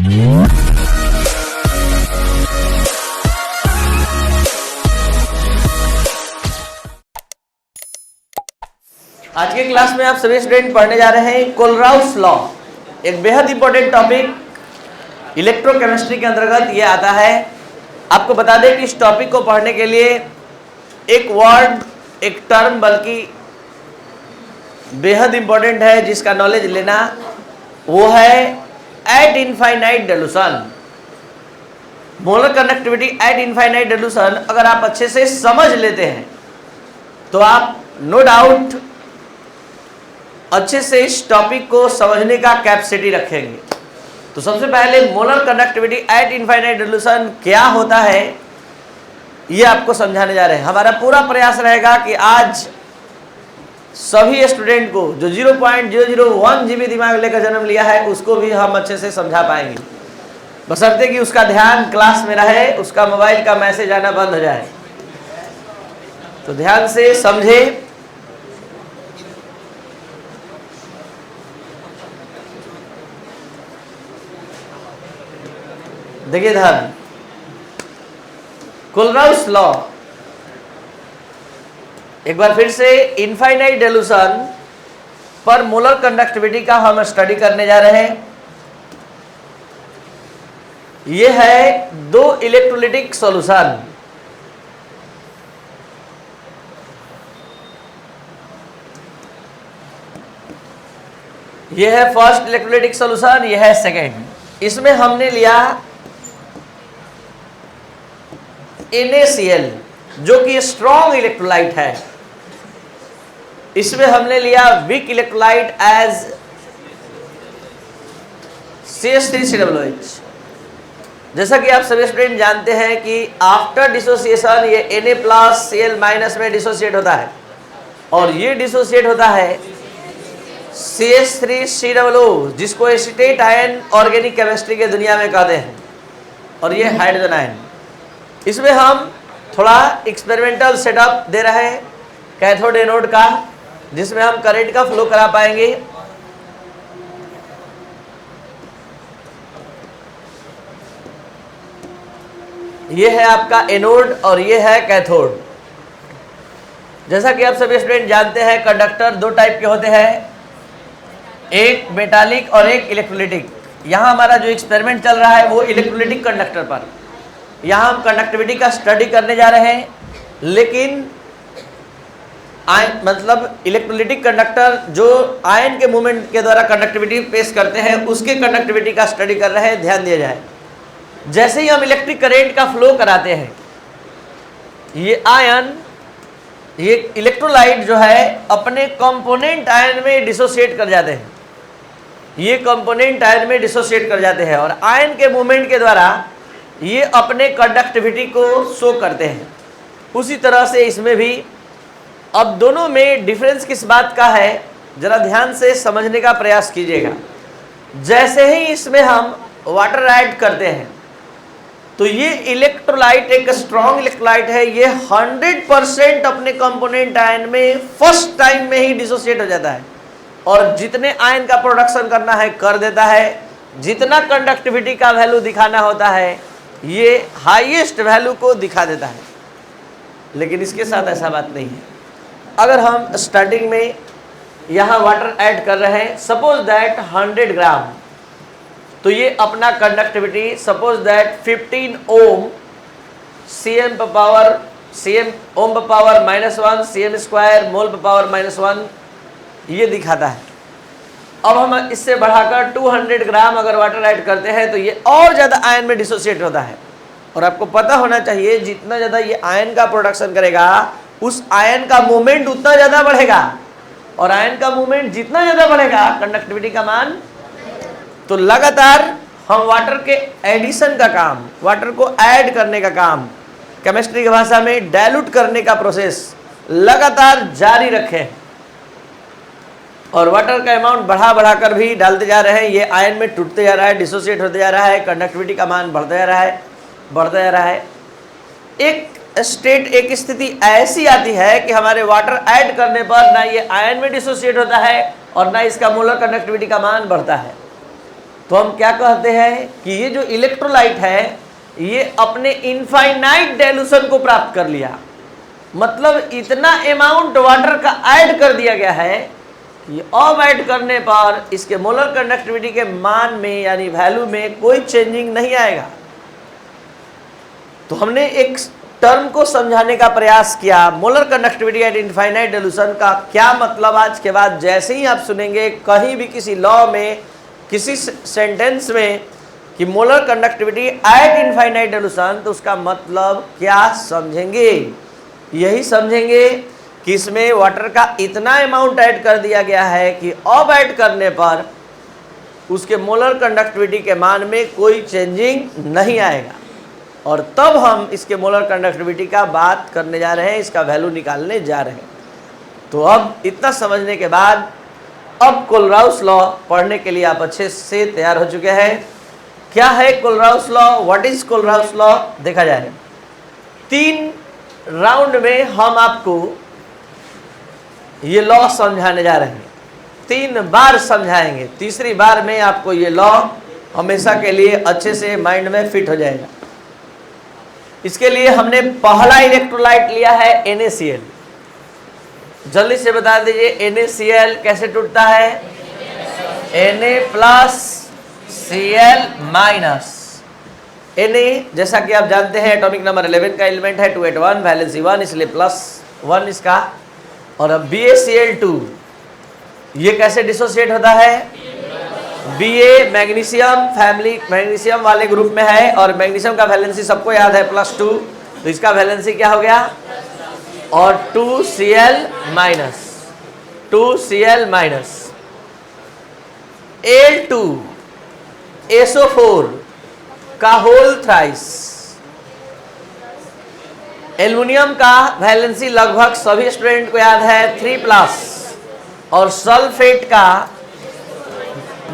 आज के क्लास में आप सभी स्टूडेंट पढ़ने जा रहे हैं कोलराउस लॉ, एक बेहद इंपॉर्टेंट टॉपिक इलेक्ट्रोकेमिस्ट्री के अंतर्गत ये आता है। आपको बता दें कि इस टॉपिक को पढ़ने के लिए एक वर्ड, एक टर्म बल्कि बेहद इंपॉर्टेंट है जिसका नॉलेज लेना, वो है at infinite dilution. Molar conductivity at infinite dilution अगर आप अच्छे से समझ लेते हैं तो आप नो डाउट अच्छे से इस टॉपिक को समझने का कैपेसिटी रखेंगे। तो सबसे पहले molar conductivity at infinite dilution क्या होता है ये आपको समझाने जा रहे हैं। हमारा पूरा प्रयास रहेगा कि आज सभी स्टूडेंट को जो 0.001 GB दिमाग लेकर जन्म लिया है उसको भी हम अच्छे से समझा पाएंगे, बशर्ते कि उसका ध्यान क्लास में रहे, उसका मोबाइल का मैसेज आना बंद हो जाए। तो ध्यान से समझे। देखिए ध्यान, कोलराउस लॉ एक बार फिर से इनफाइनाइट डिल्यूशन पर मोलर कंडक्टिविटी का हम स्टडी करने जा रहे हैं। यह है दो इलेक्ट्रोलिटिक सॉल्यूशन। यह है फर्स्ट इलेक्ट्रोलिटिक सॉल्यूशन, यह है सेकेंड। इसमें हमने लिया NaCl जो कि स्ट्रॉन्ग इलेक्ट्रोलाइट है। इसमें हमने लिया वीक इलेक्ट्रोलाइट एज CH3COOH। जैसा कि आप सभी स्टूडेंट जानते हैं कि आफ्टर डिसोसिएशन ये Na+Cl- में डिसोसिएट होता है और ये डिसोसिएट होता है CH3COO जिसको एसीटेट आयन ऑर्गेनिक केमिस्ट्री के दुनिया में कहते हैं, और ये हाइड्रोजन आयन। इसमें हम थोड़ा एक्सपेरिमेंटल सेटअप दे रहे हैं कैथोड एनोड का, जिसमें हम करंट का फ्लो करा पाएंगे। ये है आपका एनोड और ये है कैथोड। जैसा कि आप सभी स्टूडेंट जानते हैं कंडक्टर दो टाइप के होते हैं, एक मेटालिक और एक इलेक्ट्रोलिटिक। यहाँ हमारा जो एक्सपेरिमेंट चल रहा है वो इलेक्ट्रोलिटिक कंडक्टर पर। यहाँ हम कंडक्टिविटी का स्टडी करने जा रहे हैं, लेकिन मतलब इलेक्ट्रोलिटिक कंडक्टर जो आयन के मूवमेंट के द्वारा कंडक्टिविटी पेश करते हैं उसके कंडक्टिविटी का स्टडी कर रहे हैं। ध्यान दिया जाए, जैसे ही हम इलेक्ट्रिक करंट का फ्लो कराते हैं ये आयन, ये इलेक्ट्रोलाइट जो है अपने कंपोनेंट आयन में डिसोसिएट कर जाते हैं। ये कंपोनेंट आयन में डिसोसिएट कर जाते हैं और आयन के मूवमेंट के द्वारा ये अपने कंडक्टिविटी को शो करते हैं। उसी तरह से इसमें भी। अब दोनों में डिफरेंस किस बात का है जरा ध्यान से समझने का प्रयास कीजिएगा। जैसे ही इसमें हम वाटर ऐड करते हैं तो ये इलेक्ट्रोलाइट एक स्ट्रॉन्ग इलेक्ट्रोलाइट है, ये 100% अपने कंपोनेंट आयन में फर्स्ट टाइम में ही डिसोसिएट हो जाता है और जितने आयन का प्रोडक्शन करना है कर देता है। जितना कंडक्टिविटी का वैल्यू दिखाना होता है ये हाईएस्ट वैल्यू को दिखा देता है। लेकिन इसके साथ ऐसा बात नहीं है। अगर हम स्टार्टिंग में यहाँ वाटर ऐड कर रहे हैं, सपोज दैट 100 ग्राम, तो ये अपना conductivity suppose that 15 ohm Cm power ohm power -1 Cm² mole power -1 ये दिखाता है। अब हम इससे बढ़ाकर 200 ग्राम अगर वाटर ऐड करते हैं तो ये और ज़्यादा आयन में डिसोसिएट होता है। और आपको पता होना चाहिए जितना ज़्यादा ये आयन का प्रोडक्शन करेगा उस आयन का मूवमेंट उतना ज़्यादा बढ़ेगा, और आयन का मूवमेंट जितना ज़्यादा बढ़ेगा कंडक्टिविटी का मान। तो लगातार हम वाटर के एडिशन का काम, वाटर को ऐड करने का काम, केमिस्ट्री की भाषा में डाइल्यूट करने का प्रोसेस लगातार जारी रखें और वाटर का अमाउंट बढ़ाकर भी डालते जा रहे हैं। ये आयन में टूटते जा रहा है, डिसोसिएट होते जा रहा है, कंडक्टिविटी का मान बढ़ता जा रहा है। एक स्टेट, एक स्थिति ऐसी आती है कि हमारे वाटर ऐड करने पर ना ये आयन में डिसोसिएट होता है और ना इसका मोलर कंडक्टिविटी का मान बढ़ता है। तो हम क्या कहते हैं कि ये जो इलेक्ट्रोलाइट है ये अपने इनफाइनाइट डाइल्यूशन को प्राप्त कर लिया, मतलब इतना अमाउंट वाटर का ऐड कर दिया गया है कि अब ऐड करने पर इसके मोलर कंडक्टिविटी के मान में यानी वैल्यू में कोई चेंजिंग नहीं आएगा। तो हमने एक टर्म को समझाने का प्रयास किया, molar conductivity at infinite dilution का क्या मतलब। आज के बाद जैसे ही आप सुनेंगे कहीं भी किसी लॉ में, किसी सेंटेंस में कि molar conductivity at infinite dilution, तो उसका मतलब क्या समझेंगे, यही समझेंगे कि इसमें वाटर का इतना अमाउंट ऐड कर दिया गया है कि अब ऐड करने पर उसके मोलर कंडक्टिविटी के मान में कोई चेंजिंग नहीं आएगा। और तब हम इसके मोलर कंडक्टिविटी का बात करने जा रहे हैं, इसका वैल्यू निकालने जा रहे हैं। तो अब इतना समझने के बाद अब कोलराउस लॉ पढ़ने के लिए आप अच्छे से तैयार हो चुके हैं। क्या है Kohlrausch law, what is Kohlrausch law, देखा जाए। 3 राउंड में हम आपको ये लॉ समझाने जा रहे हैं, 3 बार समझाएंगे, तीसरी बार में आपको ये लॉ हमेशा के लिए अच्छे से माइंड में फिट हो जाएगा। इसके लिए हमने पहला इलेक्ट्रोलाइट लिया है NaCl। जल्दी से बता दीजिए NaCl कैसे टूटता है, Na+Cl-। Na जैसा कि आप जानते हैं एटॉमिक नंबर 11 का एलिमेंट है, 281, वैलेंसी 1, इसलिए +1 इसका। और अब BaCl2 ये कैसे डिसोसिएट होता है, Ba मैग्नीशियम फैमिली, मैग्नीशियम वाले ग्रुप में है और मैग्नीशियम का वैलेंसी सबको याद है +2, तो इसका वैलेंसी क्या हो गया, और 2Cl-, 2Cl-। Al2SO4 का होल थ्राइस। एल्युमिनियम का वैलेंसी लगभग सभी स्टूडेंट को याद है 3+, और सल्फेट का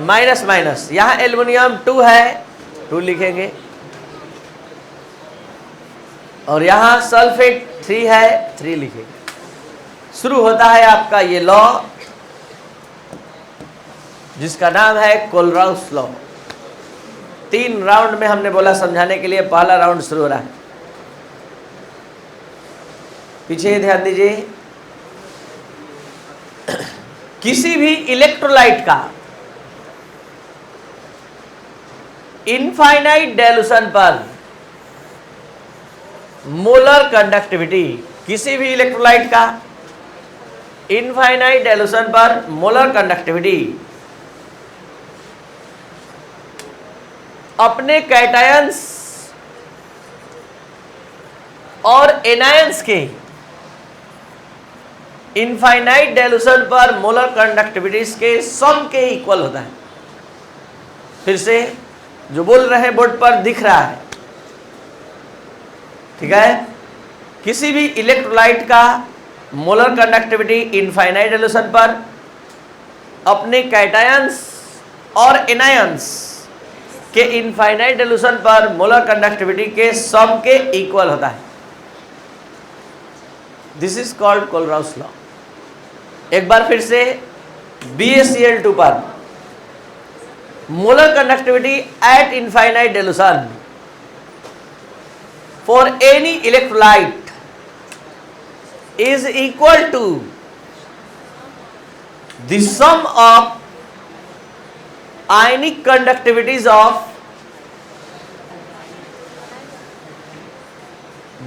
माइनस, यहाँ एल्युमिनियम 2 है, 2 लिखेंगे, और यहाँ सल्फेट 3 है, 3 लिखेंगे। शुरू होता है आपका ये लॉ जिसका नाम है कोलराउस लॉ। 3 राउंड में हमने बोला समझाने के लिए, पहला राउंड शुरू हो रहा है। पीछे ध्यान दीजिए, किसी भी इलेक्ट्रोलाइट का इनफाइनाइट डाइल्यूशन पर मोलर कंडक्टिविटी, किसी भी इलेक्ट्रोलाइट का इनफाइनाइट डाइल्यूशन पर मोलर कंडक्टिविटी अपने कैटायंस और एनायंस के इनफाइनाइट डाइल्यूशन पर मोलर कंडक्टिविटीज के सम के इक्वल होता है। फिर से जो बोल रहे हैं बोर्ड पर दिख रहा है, ठीक है। किसी भी इलेक्ट्रोलाइट का मोलर कंडक्टिविटी इनफाइनाइट डाइल्यूशन पर अपने कैटायंस और एनायंस के इनफाइनाइट डाइल्यूशन पर मोलर कंडक्टिविटी के सम के इक्वल होता है। This is called Kohlrausch law. एक बार फिर से, BaCl2 पर molar conductivity at infinite dilution for any electrolyte is equal to the sum of ionic conductivities of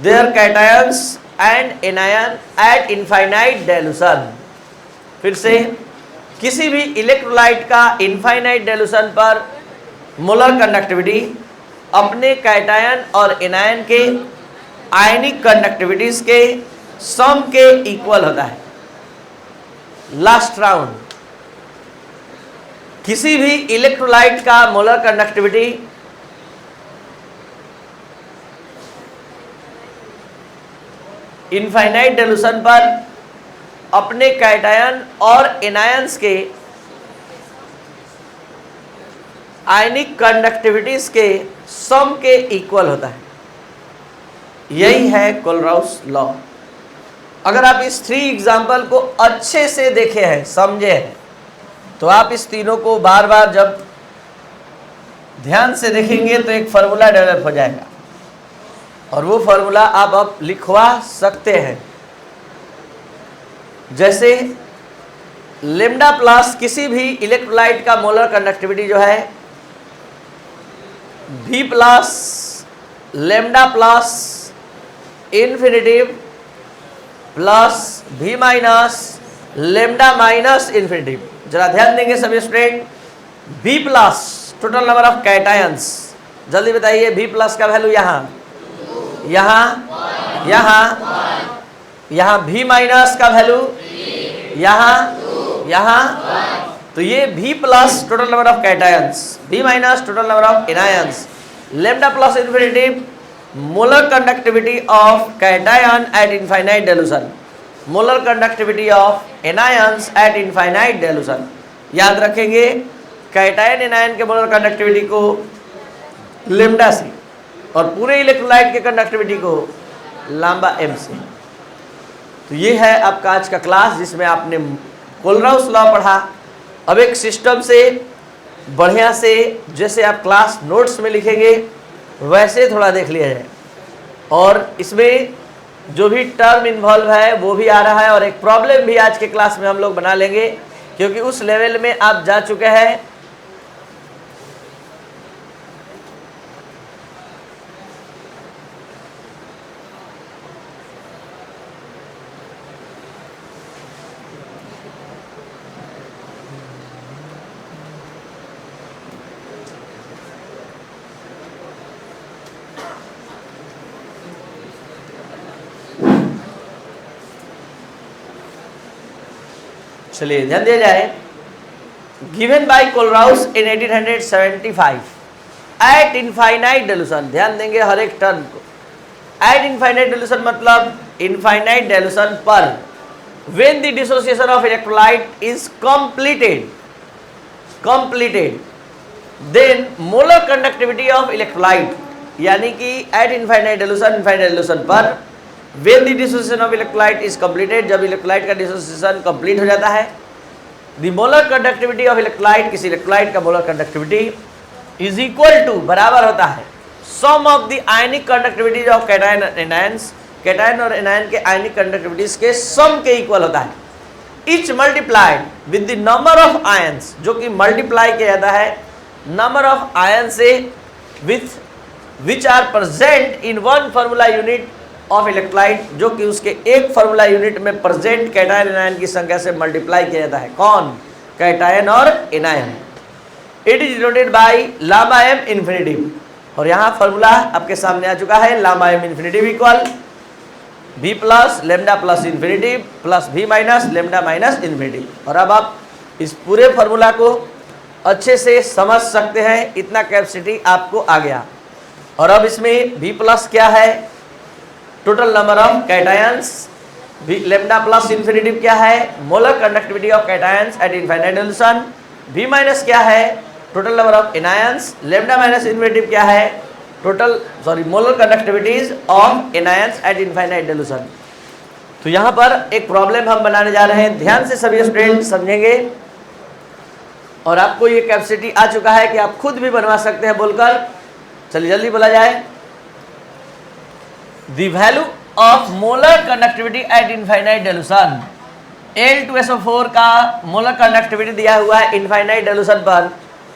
their cations and anion at infinite dilution। फिर से, किसी भी इलेक्ट्रोलाइट का infinite dilution पर मोलर कंडक्टिविटी अपने कैटायन और anion के ionic conductivities के सम के इक्वल होता है। लास्ट राउंड, किसी भी इलेक्ट्रोलाइट का मोलर कंडक्टिविटी इनफाइनाइट डाइल्यूशन पर अपने कैटायन और एनायंस के आयनिक कंडक्टिविटीज के सम के इक्वल होता है। यही है कोलराउस लॉ। अगर आप इस 3 एग्जाम्पल को अच्छे से देखे हैं, समझे हैं, तो आप इस तीनों को बार बार जब ध्यान से देखेंगे तो एक फार्मूला डेवलप हो जाएगा और वो फार्मूला आप अब लिखवा सकते हैं। जैसे लेमडा प्लस किसी भी इलेक्ट्रोलाइट का मोलर कंडक्टिविटी जो है V plus lambda plus infinitive plus V minus lambda minus infinitive. जरा ध्यान देंगे सभी student, V plus total number of cations, जल्दी बताइए V प्लस का वैल्यू यहाँ V माइनस का वैल्यू यहाँ तो ये V plus total number of cations, V minus total number of anions, lambda plus infinitive molar conductivity of cation at infinite dilution, molar conductivity of anions at infinite dilution. याद रखेंगे cation anion के molar conductivity को lambda से और पूरे electrolyte के conductivity को lambda m से। तो ये है आपका आज का क्लास जिसमें आपने कोलराउस लॉ पढ़ा। अब एक सिस्टम से बढ़िया से जैसे आप क्लास नोट्स में लिखेंगे वैसे थोड़ा देख लिया जाए, और इसमें जो भी टर्म इन्वॉल्व है वो भी आ रहा है और एक प्रॉब्लम भी आज के क्लास में हम लोग बना लेंगे, क्योंकि उस लेवल में आप जा चुके हैं। चलिए ध्यान दिया जाए, given by Kohlrausch in 1875 at infinite dilution. ध्यान देंगे हर एक टर्म को। एट इनफाइनाइट डिल्यूशन मतलब इनफाइनाइट डिल्यूशन पर, when the dissociation of electrolyte is completed then molar conductivity of electrolyte, यानी कि एट इनफाइनाइट डिल्यूशन पर when the dissociation of electrolyte is completed, जब इलेक्ट्रोलाइट का डिसोसिएशन कंप्लीट हो जाता है, the molar conductivity of electrolyte, किसी इलेक्ट्रोलाइट का molar conductivity is equal to, बराबर होता है, sum of the ionic conductivities of cation and anions, cation और एनायन के आयनिक कंडक्टिविटीज के सम के इक्वल होता है। Each multiplied with the number of ions, जो कि मल्टीप्लाई किया जाता है नंबर ऑफ आयन से with which are present in one formula unit of electrolyte, जो कि उसके एक फार्मूला यूनिट में प्रेजेंट कैटायन एनायन की संख्या से मल्टीप्लाई किया जाता है। कौन? कैटायन और anion. It is denoted by lambda m infinitive, और यहाँ फार्मूला आपके सामने आ चुका है, lambda m infinitive equal V plus lambda plus infinitive plus V minus lambda minus infinitive. और अब आप इस पूरे फार्मूला को अच्छे से समझ सकते हैं, इतना कैपेसिटी आपको आ गया। और अब इसमें V प्लस क्या है? Total number of cations, lambda plus infinitive क्या है? Molar conductivity of cations at infinite dilution. V minus क्या है? Total number of anions. Lambda minus infinitive क्या है? Molar conductivities of anions at infinite dilution. तो यहाँ पर एक प्रॉब्लम हम बनाने जा रहे हैं, ध्यान से सभी स्टूडेंट समझेंगे, और आपको ये कैपेसिटी आ चुका है कि आप खुद भी बनवा सकते हैं बोलकर। चलिए जल्दी बोला जाए। The value of molar conductivity at infinite dilution, Al2SO4 का मोलर कंडक्टिविटी दिया हुआ है इनफाइनाइट डिल्यूशन पर,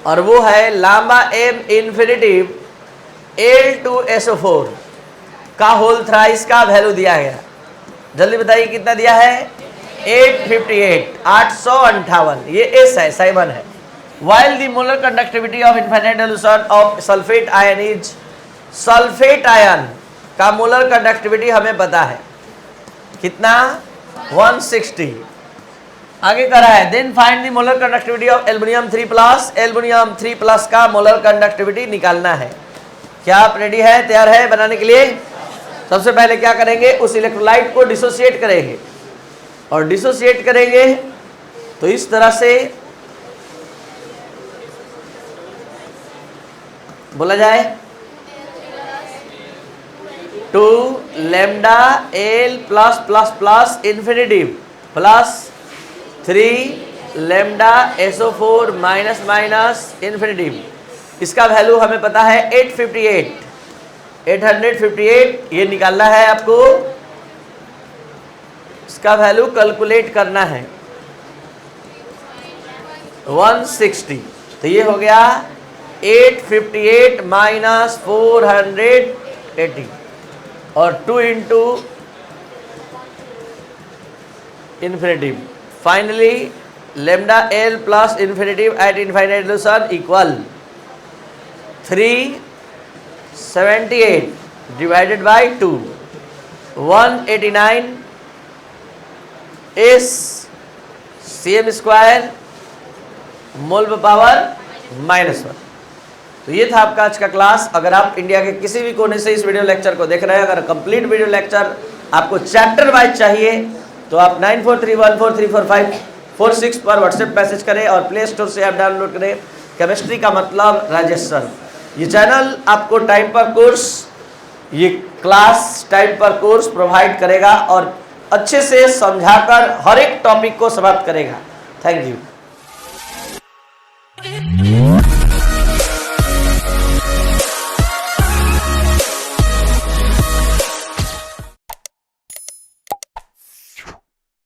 और वो है लैम्बडा m इन्फिनिटिव Al2SO4 का होल थ्राइस का वैल्यू दिया गया। जल्दी बताइए कितना दिया है? 858, ये S है, साइमन है। While the molar conductivity of infinite dilution of sulphate ion is, sulphate ion का मोलर कंडक्टिविटी हमें पता है कितना? 160। आगे कर रहा है, then find the molar conductivity of aluminium 3 plus. Aluminium 3 plus का मोलर कंडक्टिविटी निकालना है। क्या आप रेडी है, तैयार है बनाने के लिए? सबसे पहले क्या करेंगे, उस इलेक्ट्रोलाइट को डिसोसिएट करेंगे, और डिसोसिएट करेंगे तो इस तरह से बोला जाए, 2 lambda L plus plus plus infinitive plus 3 lambda SO4 minus minus infinitive इसका वैल्यू हमें पता है 858 ये निकालना है आपको, इसका वैल्यू कैलकुलेट करना है 160। तो ये हो गया 858 माइनस 480 और 2 into infinitive. Finally lambda L plus infinitive eight infinite resolution equal 378 divided by 2, 189 इस cm स्क्वायर मोल पावर -1। तो ये था आपका आज का क्लास। अगर आप इंडिया के किसी भी कोने से इस वीडियो लेक्चर को देख रहे हैं, अगर कंप्लीट वीडियो लेक्चर आपको चैप्टर वाइज चाहिए तो आप 9431434546 पर व्हाट्सएप मैसेज करें और प्ले स्टोर से ऐप डाउनलोड करें, केमिस्ट्री का मतलब राजेश सर। ये चैनल आपको टाइम पर कोर्स, ये क्लास टाइम पर कोर्स प्रोवाइड करेगा और अच्छे से समझाकर हर एक टॉपिक को समाप्त करेगा। Thank you.